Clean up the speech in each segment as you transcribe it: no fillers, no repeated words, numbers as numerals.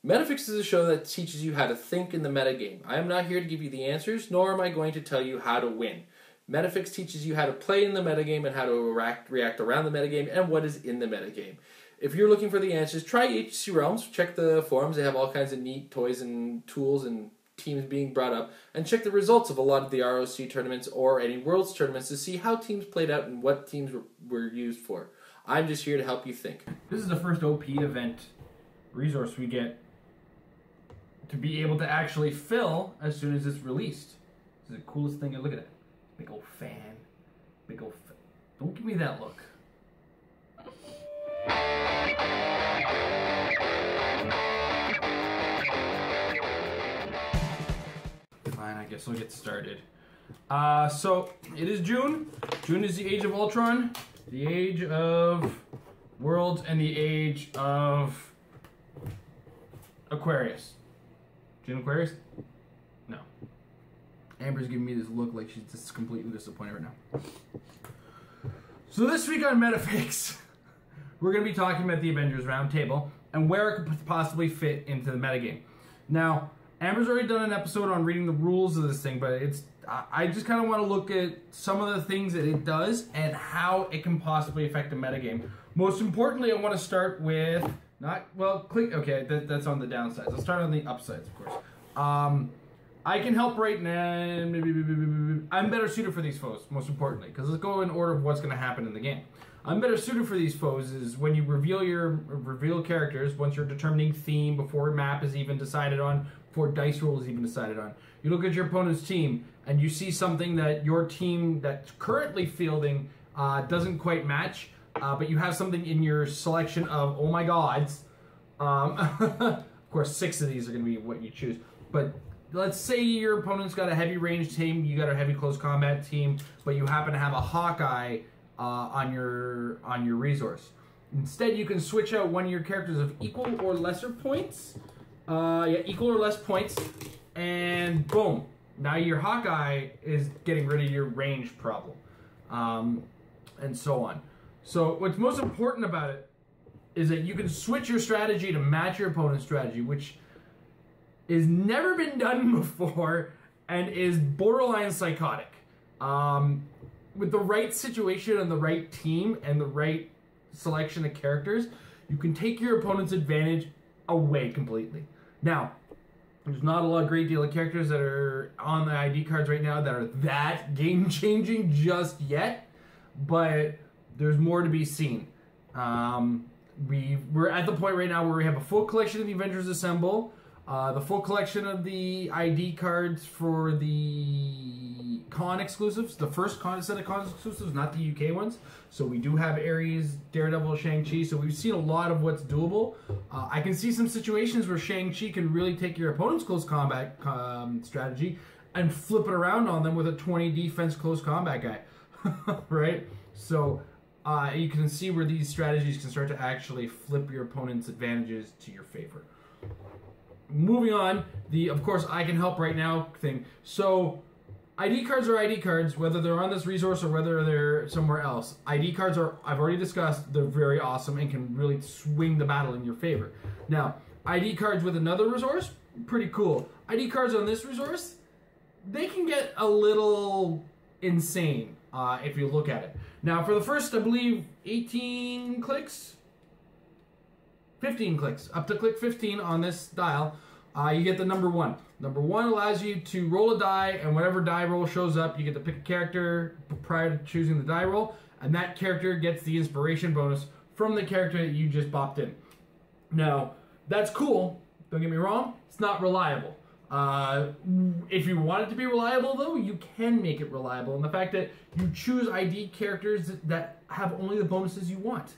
Metafix is a show that teaches you how to think in the metagame. I am not here to give you the answers, nor am I going to tell you how to win. Metafix teaches you how to play in the metagame and how to react around the metagame and what is in the metagame. If you're looking for the answers, try HC Realms, check the forums, they have all kinds of neat toys and tools and teams being brought up, and check the results of a lot of the ROC tournaments or any Worlds tournaments to see how teams played out and what teams were used for. I'm just here to help you think. This is the first OP event resource we get to be able to actually fill as soon as it's released. This is the coolest thing. Look at it. Big old fan. Big old fan. Don't give me that look. Fine, I guess we'll get started. So, it is June. June is the age of Ultron, the age of Worlds, and the age of Aquarius. June Aquarius? No. Amber's giving me this look like she's just completely disappointed right now. So this week on Metafix, we're going to be talking about the Avengers Round Table and where it could possibly fit into the metagame. Now, Amber's already done an episode on reading the rules of this thing, but I just kind of want to look at some of the things that it does and how it can possibly affect the metagame. Most importantly, I want to start with Clix. Okay, that's on the downsides. Let's start on the upsides, of course. I can help right now. I'm better suited for these foes, most importantly, because let's go in order of what's going to happen in the game. I'm better suited for these foes is when you reveal characters, once you're determining theme, before map is even decided on, before dice roll is even decided on. You look at your opponent's team, and you see something that your team that's currently fielding doesn't quite match, but you have something in your selection of, oh my gods. Of course, 6 of these are going to be what you choose. But let's say your opponent's got a heavy range team, you got a heavy close combat team, but you happen to have a Hawkeye on your resource. Instead, you can switch out one of your characters of equal or lesser points. Equal or less points, and boom. Now your Hawkeye is getting rid of your range problem, and so on. So what's most important about it is that you can switch your strategy to match your opponent's strategy, which has never been done before and is borderline psychotic. With the right situation and the right team and the right selection of characters, you can take your opponent's advantage away completely. Now, there's not a great deal of characters that are on the ID cards right now that are that game-changing just yet, but there's more to be seen. We're at the point right now where we have a full collection of the Avengers Assemble, the full collection of the ID cards for the con exclusives, the first set of con exclusives, not the UK ones. So we do have Ares, Daredevil, Shang-Chi, so we've seen a lot of what's doable. I can see some situations where Shang-Chi can really take your opponent's close combat strategy and flip it around on them with a 20 defense close combat guy, right? So you can see where these strategies can start to actually flip your opponent's advantages to your favor. Moving on, of course I can help right now thing. So ID cards are ID cards, whether they're on this resource or whether they're somewhere else. ID cards are, I've already discussed, they're very awesome and can really swing the battle in your favor. Now, ID cards with another resource, pretty cool. ID cards on this resource, they can get a little insane if you look at it. Now, for the first, I believe, 18 clicks? 15 clicks. Up to click 15 on this dial, you get the number 1. Number 1 allows you to roll a die, and whatever die roll shows up, you get to pick a character prior to choosing the die roll, and that character gets the inspiration bonus from the character that you just bopped in. Now, that's cool. Don't get me wrong. It's not reliable. If you want it to be reliable, though, you can make it reliable. And the fact that you choose ID characters that have only the bonuses you want.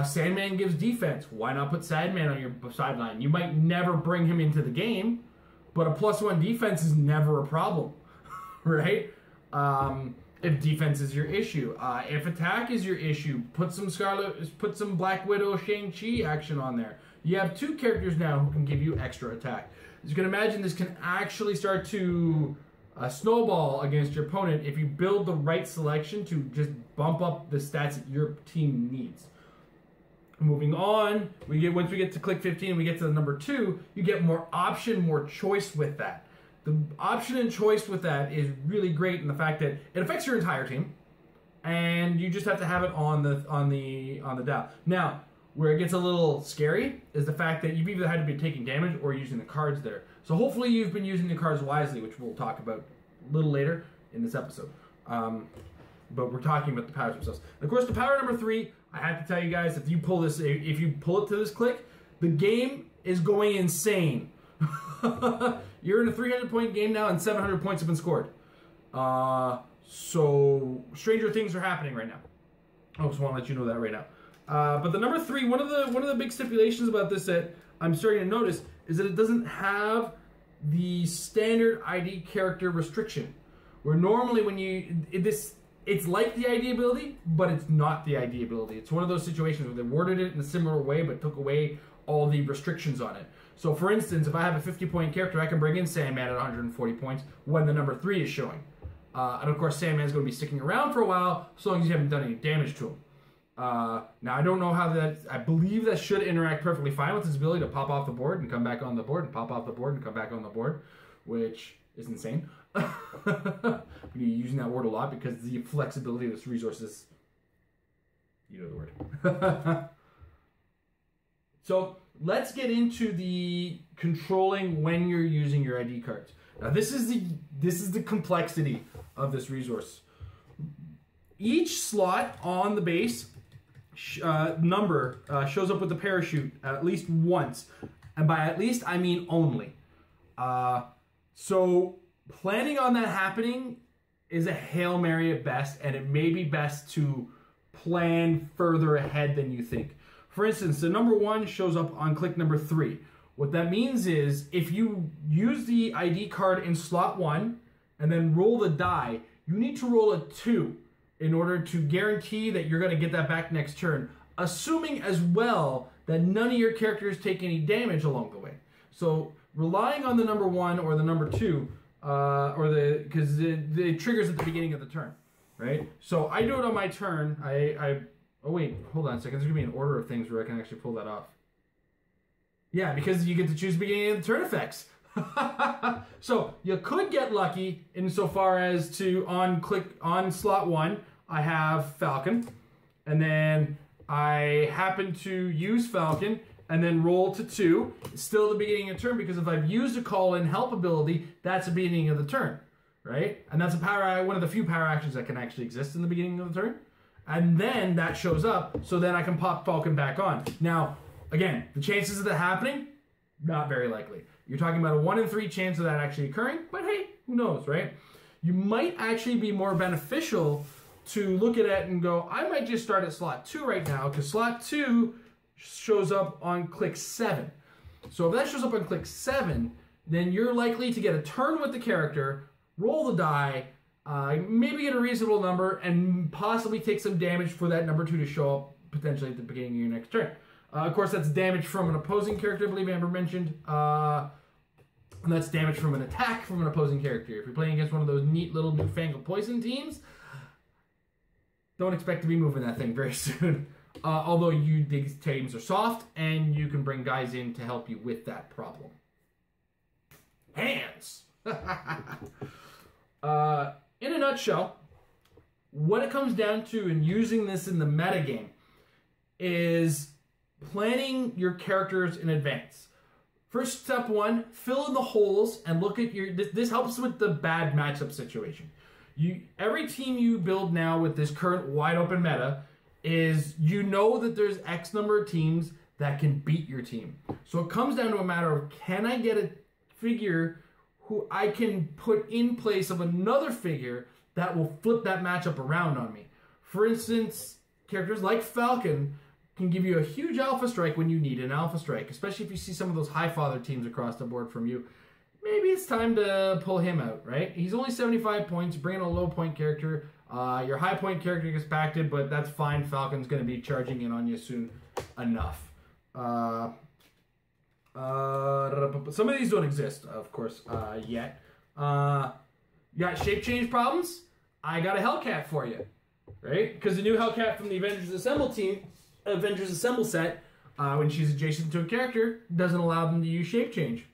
Sandman gives defense. Why not put Sandman on your sideline? You might never bring him into the game, but a +1 defense is never a problem, right? If defense is your issue. If attack is your issue, put some Black Widow, Shang-Chi action on there. You have 2 characters now who can give you extra attack. As you can imagine, this can actually start to snowball against your opponent if you build the right selection to just bump up the stats that your team needs. Moving on, once we get to click 15 and we get to the number 2, you get more option, more choice with that. The option and choice with that is really great in the fact that it affects your entire team, and you just have to have it on the dial. Now, where it gets a little scary is the fact that you've either had to be taking damage or using the cards there. So hopefully you've been using the cards wisely, which we'll talk about a little later in this episode. But we're talking about the powers themselves. Of course, the power number 3, I have to tell you guys, if you pull it to this click, the game is going insane. You're in a 300-point game now, and 700 points have been scored. So stranger things are happening right now. I just want to let you know that right now. But the number 3, one of the big stipulations about this that I'm starting to notice is that it doesn't have the standard ID character restriction. Where normally when it's like the ID ability, but it's not the ID ability. It's one of those situations where they worded it in a similar way, but took away all the restrictions on it. So for instance, if I have a 50-point character, I can bring in Sandman at 140 points when the number 3 is showing. And of course, Sandman's going to be sticking around for a while, so long as you haven't done any damage to him. Now, I don't know how I believe that should interact perfectly fine with his ability to pop off the board and come back on the board and pop off the board and come back on the board, which is insane. You're using that word a lot because the flexibility of this resource is, you know the word. So let's get into the controlling when you're using your ID cards. Now this is the complexity of this resource. Each slot on the base number shows up with the parachute at least once, and by at least I mean only. So planning on that happening is a Hail Mary at best, and it may be best to plan further ahead than you think. For instance, the number 1 shows up on click number 3. What that means is if you use the ID card in slot 1 and then roll the die, you need to roll a 2 in order to guarantee that you're going to get that back next turn, assuming as well that none of your characters take any damage along the way. So relying on the number 1 or the number 2, because the triggers at the beginning of the turn, right? So I do it on my turn. Oh wait, hold on a second. There's gonna be an order of things where I can actually pull that off. Yeah, because you get to choose beginning of the turn effects. So you could get lucky insofar as to on slot 1, I have Falcon, and then I happen to use Falcon and then roll to 2. It's still the beginning of the turn because if I've used a call-in help ability, that's the beginning of the turn, right? And that's one of the few power actions that can actually exist in the beginning of the turn. And then that shows up, so then I can pop Falcon back on. Now, again, the chances of that happening, not very likely. You're talking about a 1 in 3 chance of that actually occurring, but hey, who knows, right? You might actually be more beneficial to look at it and go, I might just start at slot 2 right now, because slot 2 shows up on click 7. So if that shows up on click 7, then you're likely to get a turn with the character, roll the die, maybe get a reasonable number, and possibly take some damage for that number 2 to show up potentially at the beginning of your next turn. Of course, that's damage from an opposing character, I believe Amber mentioned. And that's damage from an attack from an opposing character. If you're playing against one of those neat little newfangled poison teams, don't expect to be moving that thing very soon. Although these teams are soft, and you can bring guys in to help you with that problem. Hands! In a nutshell, what it comes down to in using this in the metagame is planning your characters in advance. First step 1, fill in the holes and look at this helps with the bad matchup situation. Every team you build now with this current wide open meta is you know that there's X number of teams that can beat your team. So it comes down to a matter of, can I get a figure who I can put in place of another figure that will flip that matchup around on me. For instance, characters like Falcon can give you a huge alpha strike when you need an alpha strike, especially if you see some of those Highfather teams across the board from you. Maybe it's time to pull him out, right? He's only 75 points, bring in a low point character. Your high point character gets packed, but that's fine. Falcon's going to be charging in on you soon enough. Some of these don't exist, of course, yet. You got shape change problems? I got a Hellcat for you, right? Because the new Hellcat from the Avengers Assemble team Avengers Assemble set, when she's adjacent to a character, doesn't allow them to use shape change.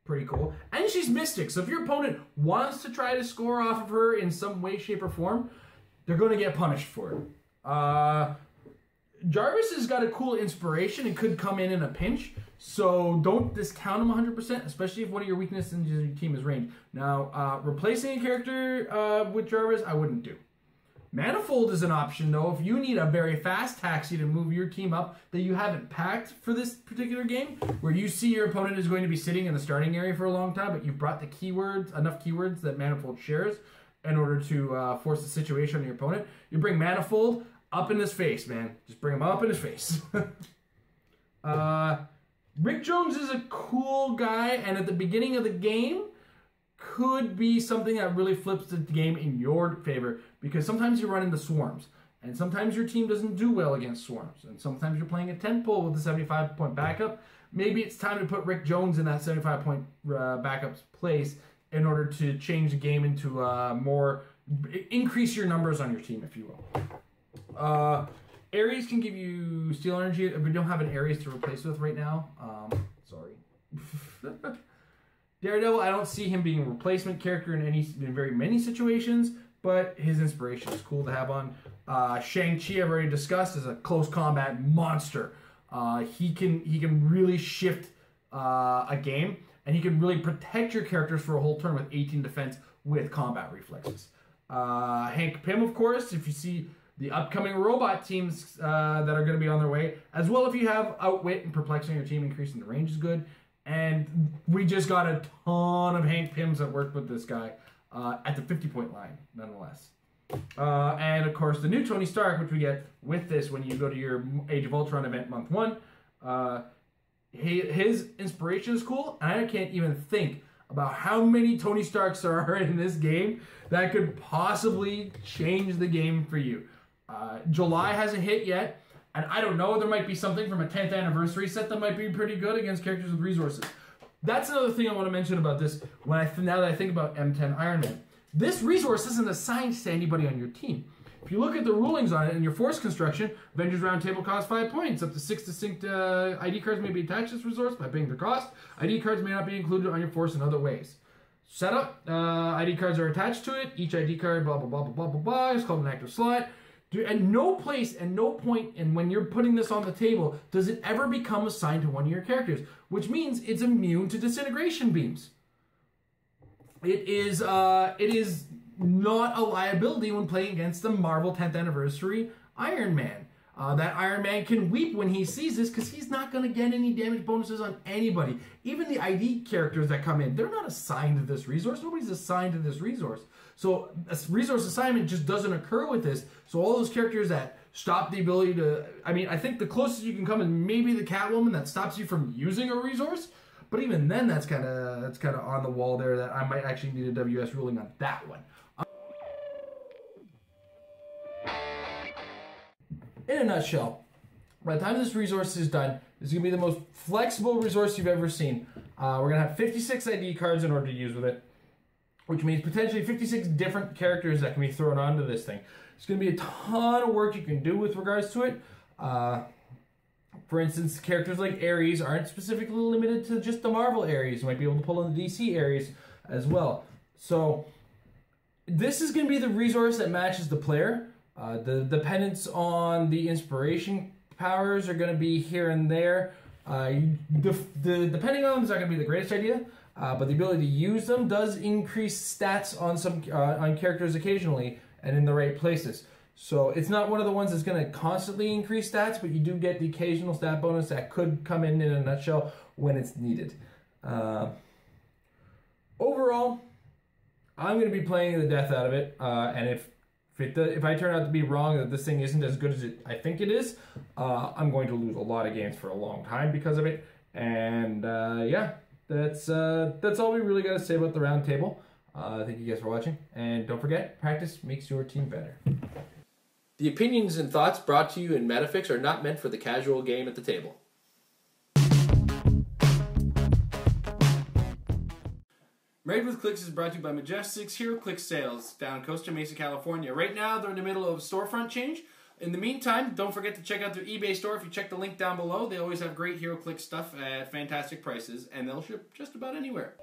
Pretty cool. And she's Mystic, so if your opponent wants to try to score off of her in some way, shape, or form, they're going to get punished for it. Jarvis has got a cool inspiration and could come in a pinch, so don't discount him 100%, especially if one of your weaknesses in your team is range. Now, replacing a character with Jarvis, I wouldn't do. Manifold is an option, though, if you need a very fast taxi to move your team up that you haven't packed for this particular game, where you see your opponent is going to be sitting in the starting area for a long time, but you've brought the keywords, enough keywords that Manifold shares in order to force the situation on your opponent. You bring Manifold up in his face, man. Just bring him up in his face. Rick Jones is a cool guy, and at the beginning of the game, could be something that really flips the game in your favor, because sometimes you run into swarms, and sometimes your team doesn't do well against swarms, and sometimes you're playing a 10 pull with a 75-point backup. Maybe it's time to put Rick Jones in that 75-point backup's place in order to change the game into increase your numbers on your team, if you will. Ares can give you Steel Energy. We don't have an Ares to replace with right now. Sorry. Daredevil, I don't see him being a replacement character in very many situations, but his inspiration is cool to have on. Shang-Chi, I've already discussed, is a close combat monster. He can really shift a game, and he can really protect your characters for a whole turn with 18 defense with combat reflexes. Hank Pym, of course, if you see the upcoming robot teams that are going to be on their way, as well if you have Outwit and Perplex on your team, increasing the range is good. And we just got a ton of Hank Pyms that worked with this guy at the 50-point line, nonetheless. And, of course, the new Tony Stark, which we get with this when you go to your Age of Ultron event month 1. His inspiration is cool, and I can't even think about how many Tony Starks there are in this game that could possibly change the game for you. July hasn't hit yet. And I don't know, there might be something from a 10th anniversary set that might be pretty good against characters with resources. That's another thing I want to mention about this now that I think about M10 Iron Man. This resource isn't assigned to anybody on your team. If you look at the rulings on it in your force construction, Avengers Round Table costs 5 points. Up to 6 distinct ID cards may be attached to this resource by paying their cost. ID cards may not be included on your force in other ways. Setup, ID cards are attached to it. Each ID card, blah, blah, blah, blah, blah, blah, blah. It's called an active slot. At no place and no point, and when you're putting this on the table, does it ever become assigned to one of your characters, which means it's immune to disintegration beams. It is not a liability when playing against the Marvel 10th Anniversary Iron Man. That Iron Man can weep when he sees this because he's not going to get any damage bonuses on anybody. Even the ID characters that come in, they're not assigned to this resource. Nobody's assigned to this resource. So a resource assignment just doesn't occur with this. So all those characters that stop the ability to... I mean, I think the closest you can come is maybe the Catwoman that stops you from using a resource. But even then, that's kind of on the wall there that I might actually need a WS ruling on that one. In a nutshell, by the time this resource is done, it's going to be the most flexible resource you've ever seen. We're going to have 56 ID cards in order to use with it, which means potentially 56 different characters that can be thrown onto this thing. It's going to be a ton of work you can do with regards to it. For instance, characters like Ares aren't specifically limited to just the Marvel Ares. You might be able to pull in the DC Ares as well. So this is going to be the resource that matches the player. The dependence on the inspiration powers are going to be here and there. Depending on them is not going to be the greatest idea, but the ability to use them does increase stats on some on characters occasionally and in the right places. So it's not one of the ones that's going to constantly increase stats, but you do get the occasional stat bonus that could come in a nutshell when it's needed. Overall, I'm going to be playing the death out of it, and if I turn out to be wrong that this thing isn't as good as I think it is, I'm going to lose a lot of games for a long time because of it. And yeah, that's all we really got to say about the round table. Thank you guys for watching, and don't forget, practice makes your team better. The opinions and thoughts brought to you in Metafix are not meant for the casual game at the table. Married with Clix is brought to you by Majestic's Heroclix Sales down in Costa Mesa, California. Right now, they're in the middle of storefront change. In the meantime, don't forget to check out their eBay store. If you check the link down below, they always have great Heroclix stuff at fantastic prices, and they'll ship just about anywhere.